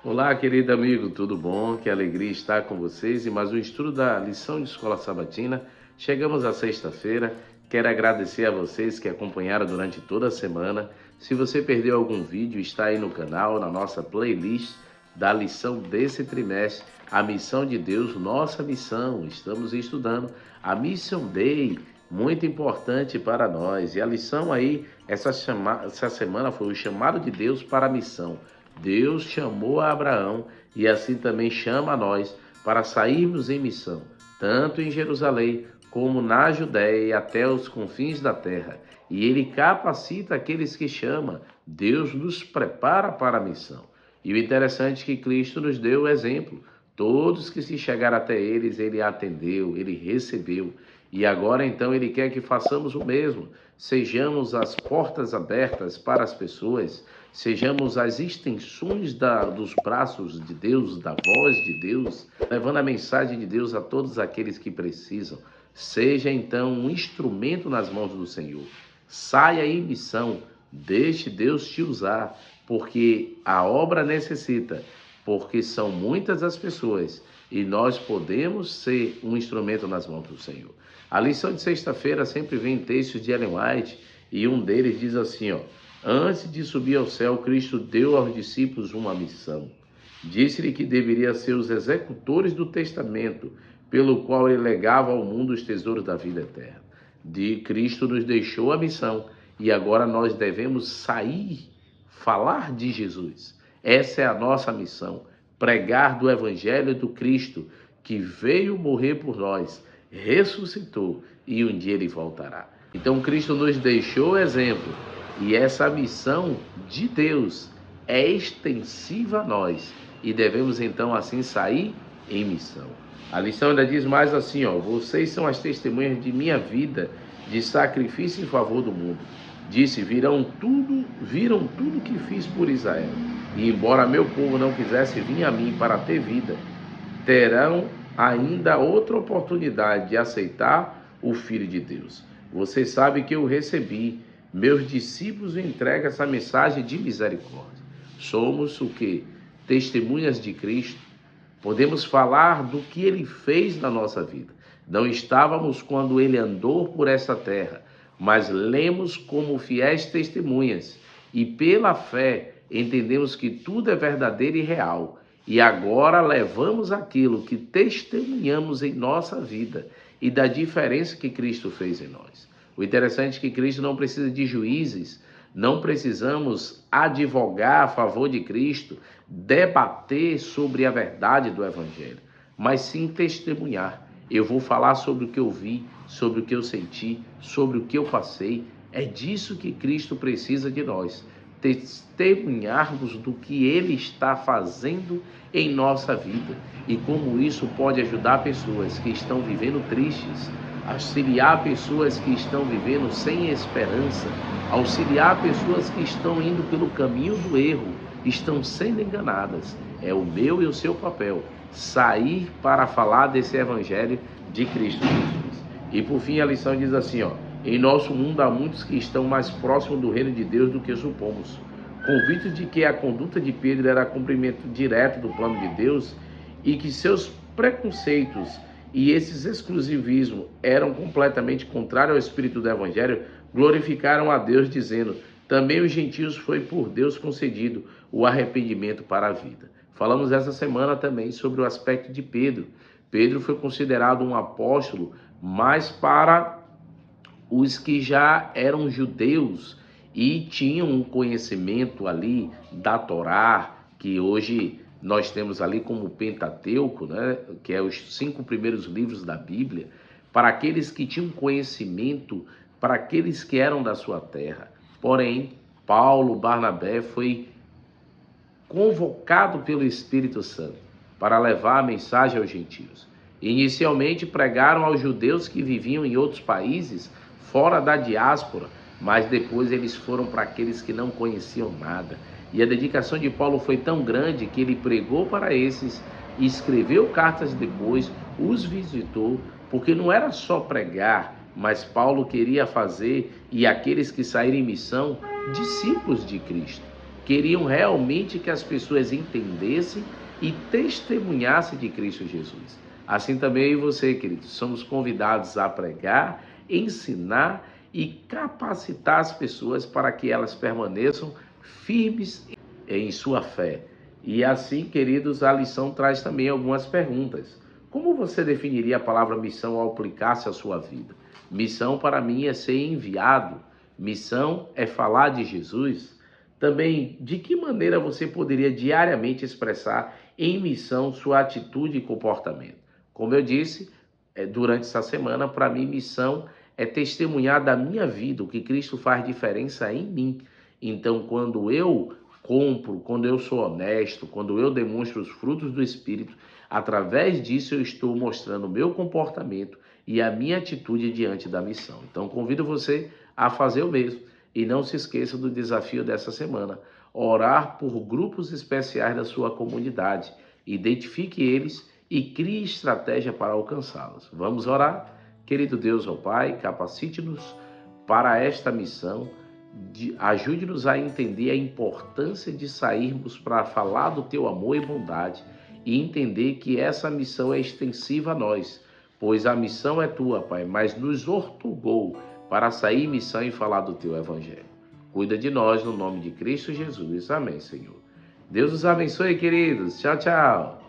Olá, querido amigo, tudo bom? Que alegria estar com vocês e mais um estudo da lição de escola sabatina. Chegamos à sexta-feira. Quero agradecer a vocês que acompanharam durante toda a semana. Se você perdeu algum vídeo, está aí no canal, na nossa playlist da lição desse trimestre, a missão de Deus, nossa missão. Estamos estudando a Mission Day, muito importante para nós. E a lição aí, essa semana foi o chamado de Deus para a missão. Deus chamou a Abraão e assim também chama a nós para sairmos em missão, tanto em Jerusalém como na Judéia e até os confins da terra. E ele capacita aqueles que chama. Deus nos prepara para a missão. E o interessante é que Cristo nos deu o exemplo. Todos que se chegaram até eles, ele atendeu, ele recebeu. E agora então ele quer que façamos o mesmo. Sejamos as portas abertas para as pessoas, sejamos as extensões dos braços de Deus, da voz de Deus, levando a mensagem de Deus a todos aqueles que precisam. Seja então um instrumento nas mãos do Senhor. Saia em missão, deixe Deus te usar, porque a obra necessita, porque são muitas as pessoas e nós podemos ser um instrumento nas mãos do Senhor. A lição de sexta-feira sempre vem textos de Ellen White e um deles diz assim, antes de subir ao céu, Cristo deu aos discípulos uma missão. Disse-lhe que deveria ser os executores do testamento, pelo qual ele legava ao mundo os tesouros da vida eterna. Cristo nos deixou a missão e agora nós devemos sair, falar de Jesus. Essa é a nossa missão, pregar do Evangelho do Cristo, que veio morrer por nós, ressuscitou e um dia ele voltará. Então Cristo nos deixou exemplo e essa missão de Deus é extensiva a nós e devemos então assim sair em missão. A lição ainda diz mais assim, vocês são as testemunhas de minha vida de sacrifício em favor do mundo. Disse, viram tudo que fiz por Israel. E embora meu povo não quisesse vir a mim para ter vida, terão ainda outra oportunidade de aceitar o Filho de Deus. Você sabe que eu recebi, meus discípulos entregam essa mensagem de misericórdia. Somos o quê? Testemunhas de Cristo. Podemos falar do que ele fez na nossa vida. Não estávamos quando ele andou por essa terra, mas lemos como fiéis testemunhas e pela fé entendemos que tudo é verdadeiro e real. E agora levamos aquilo que testemunhamos em nossa vida e da diferença que Cristo fez em nós. O interessante é que Cristo não precisa de juízes, não precisamos advogar a favor de Cristo, debater sobre a verdade do Evangelho, mas sim testemunhar. Eu vou falar sobre o que eu vi, sobre o que eu senti, sobre o que eu passei. É disso que Cristo precisa de nós. Testemunharmos do que Ele está fazendo em nossa vida e como isso pode ajudar pessoas que estão vivendo tristes, auxiliar pessoas que estão vivendo sem esperança, auxiliar pessoas que estão indo pelo caminho do erro, estão sendo enganadas. É o meu e o seu papel sair para falar desse evangelho de Cristo Jesus. E por fim a lição diz assim, em nosso mundo há muitos que estão mais próximos do reino de Deus do que supomos. Convicto de que a conduta de Pedro era cumprimento direto do plano de Deus e que seus preconceitos e esses exclusivismos eram completamente contrários ao espírito do evangelho, glorificaram a Deus dizendo, também os gentios foi por Deus concedido o arrependimento para a vida. Falamos essa semana também sobre o aspecto de Pedro. Pedro foi considerado um apóstolo, mas para os que já eram judeus e tinham um conhecimento ali da Torá, que hoje nós temos ali como Pentateuco, né, que é os 5 primeiros livros da Bíblia, para aqueles que tinham conhecimento, para aqueles que eram da sua terra. Porém, Paulo, Barnabé foi convocado pelo Espírito Santo para levar a mensagem aos gentios. Inicialmente pregaram aos judeus que viviam em outros países, fora da diáspora, mas depois eles foram para aqueles que não conheciam nada. E a dedicação de Paulo foi tão grande que ele pregou para esses, escreveu cartas depois, os visitou, porque não era só pregar, mas Paulo queria fazer, e aqueles que saíram em missão, discípulos de Cristo. queriam realmente que as pessoas entendessem e testemunhassem de Cristo Jesus. Assim também eu e você, queridos, somos convidados a pregar, ensinar e capacitar as pessoas para que elas permaneçam firmes em sua fé. E assim, queridos, a lição traz também algumas perguntas. Como você definiria a palavra missão ao aplicar-se à sua vida? Missão para mim é ser enviado. Missão é falar de Jesus. Também, de que maneira você poderia diariamente expressar em missão sua atitude e comportamento? Como eu disse, durante essa semana, para mim, missão é testemunhar da minha vida, o que Cristo faz diferença em mim. Então, quando eu compro, quando eu sou honesto, quando eu demonstro os frutos do Espírito, através disso eu estou mostrando o meu comportamento e a minha atitude diante da missão. Então, convido você a fazer o mesmo. E não se esqueça do desafio dessa semana: orar por grupos especiais da sua comunidade. Identifique eles e crie estratégia para alcançá-los. Vamos orar? Querido Deus, ó Pai, capacite-nos para esta missão. Ajude-nos a entender a importância de sairmos para falar do Teu amor e bondade e entender que essa missão é extensiva a nós, pois a missão é Tua, Pai, mas nos ortogou para sair em missão e falar do Teu Evangelho. Cuida de nós no nome de Cristo Jesus. Amém, Senhor. Deus os abençoe, queridos. Tchau, tchau.